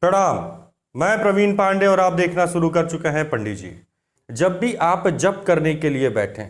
प्रणाम। मैं प्रवीण पांडे और आप देखना शुरू कर चुके हैं पंडित जी। जब भी आप जप करने के लिए बैठें,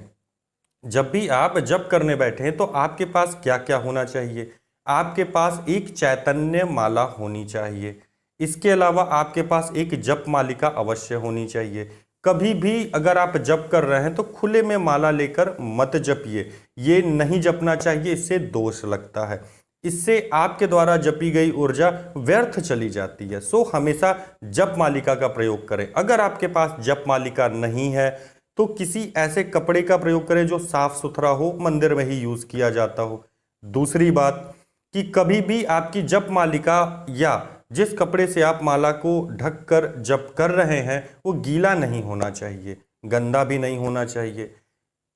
जब भी आप जप करने बैठें तो आपके पास क्या क्या होना चाहिए? आपके पास एक चैतन्य माला होनी चाहिए। इसके अलावा आपके पास एक जप मालिका अवश्य होनी चाहिए। कभी भी अगर आप जप कर रहे हैं तो खुले में माला लेकर मत जपिए। ये नहीं जपना चाहिए, इससे दोष लगता है। इससे आपके द्वारा जपी गई ऊर्जा व्यर्थ चली जाती है। सो हमेशा जप मालिका का प्रयोग करें। अगर आपके पास जप मालिका नहीं है तो किसी ऐसे कपड़े का प्रयोग करें जो साफ सुथरा हो, मंदिर में ही यूज किया जाता हो। दूसरी बात कि कभी भी आपकी जप मालिका या जिस कपड़े से आप माला को ढक कर जप कर रहे हैं वो गीला नहीं होना चाहिए, गंदा भी नहीं होना चाहिए।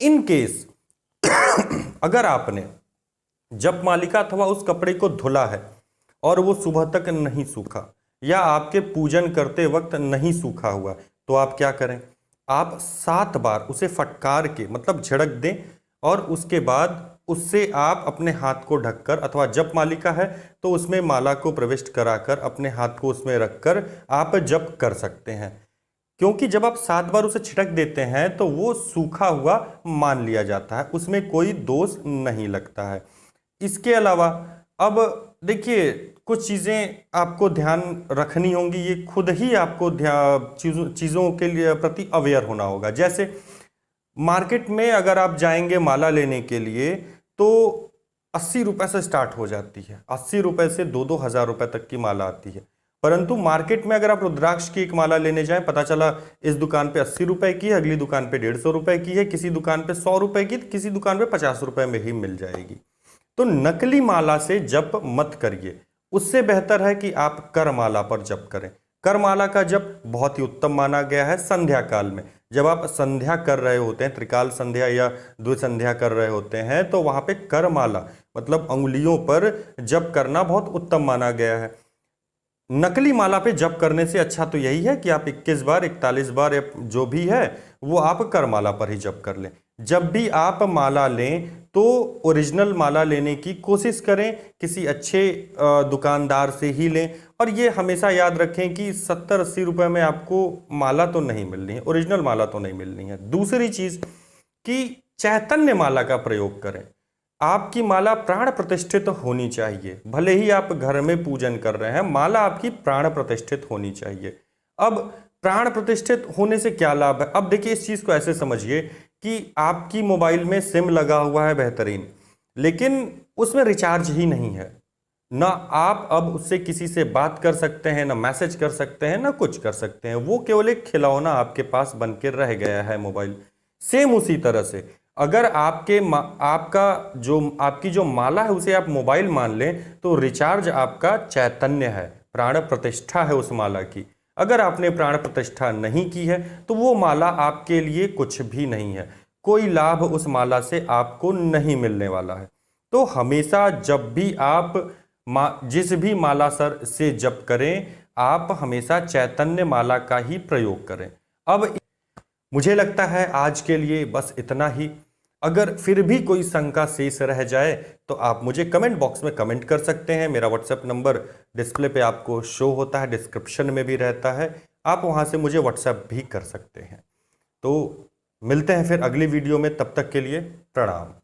इन केस अगर आपने जप मालिका अथवा उस कपड़े को धुला है और वो सुबह तक नहीं सूखा या आपके पूजन करते वक्त नहीं सूखा हुआ, तो आप क्या करें? आप 7 बार उसे फटकार के मतलब झड़क दें और उसके बाद उससे आप अपने हाथ को ढककर, अथवा जप मालिका है तो उसमें माला को प्रविष्ट कराकर अपने हाथ को उसमें रखकर आप जप कर सकते हैं। क्योंकि जब आप 7 बार उसे छिड़क देते हैं तो वो सूखा हुआ मान लिया जाता है, उसमें कोई दोष नहीं लगता है। इसके अलावा अब देखिए, कुछ चीज़ें आपको ध्यान रखनी होंगी। ये खुद ही आपको चीज़ों के लिए प्रति अवेयर होना होगा। जैसे मार्केट में अगर आप जाएंगे माला लेने के लिए तो 80 रुपए से स्टार्ट हो जाती है। 80 रुपए से 2-2 हज़ार रुपए तक की माला आती है। परंतु मार्केट में अगर आप रुद्राक्ष की एक माला लेने जाएं, पता चला इस दुकान पे 80 रुपए की है, अगली दुकान पे 150 रुपए की है, किसी दुकान पे 100 रुपए की, किसी दुकान पे 50 रुपए में ही मिल जाएगी। तो नकली माला से जप मत करिए। उससे बेहतर है कि आप कर माला पर जप करें। कर माला का जप बहुत ही उत्तम माना गया है संध्या काल में। जब आप संध्या कर रहे होते हैं, त्रिकाल संध्या या द्विसंध्या कर रहे होते हैं, तो वहां पे कर माला मतलब अंगुलियों पर जप करना बहुत उत्तम माना गया है। नकली माला पे जप करने से अच्छा तो यही है कि आप 21 बार 41 बार या जो भी है वो आप कर माला पर ही जप कर लें। जब भी आप माला लें तो ओरिजिनल माला लेने की कोशिश करें, किसी अच्छे दुकानदार से ही लें। और ये हमेशा याद रखें कि 70-80 रुपए में आपको माला तो नहीं मिलनी है, ओरिजिनल माला तो नहीं मिलनी है। दूसरी चीज कि चैतन्य माला का प्रयोग करें। आपकी माला प्राण प्रतिष्ठित होनी चाहिए। भले ही आप घर में पूजन कर रहे हैं, माला आपकी प्राण प्रतिष्ठित होनी चाहिए। अब प्राण प्रतिष्ठित होने से क्या लाभ है? अब देखिए, इस चीज को ऐसे समझिए कि आपकी मोबाइल में सिम लगा हुआ है बेहतरीन, लेकिन उसमें रिचार्ज ही नहीं है। ना आप अब उससे किसी से बात कर सकते हैं, ना मैसेज कर सकते हैं, ना कुछ कर सकते हैं। वो केवल एक खिलौना आपके पास बन के रह गया है मोबाइल। सेम उसी तरह से अगर आपकी जो माला है उसे आप मोबाइल मान लें तो रिचार्ज आपका चैतन्य है, प्राण प्रतिष्ठा है उस माला की। अगर आपने प्राण प्रतिष्ठा नहीं की है तो वो माला आपके लिए कुछ भी नहीं है। कोई लाभ उस माला से आपको नहीं मिलने वाला है। तो हमेशा जब भी आप जिस भी माला से जप करें, आप हमेशा चैतन्य माला का ही प्रयोग करें। अब मुझे लगता है आज के लिए बस इतना ही। अगर फिर भी कोई शंका शेष रह जाए तो आप मुझे कमेंट बॉक्स में कमेंट कर सकते हैं। मेरा व्हाट्सएप नंबर डिस्प्ले पे आपको शो होता है, डिस्क्रिप्शन में भी रहता है। आप वहां से मुझे व्हाट्सएप भी कर सकते हैं। तो मिलते हैं फिर अगली वीडियो में, तब तक के लिए प्रणाम।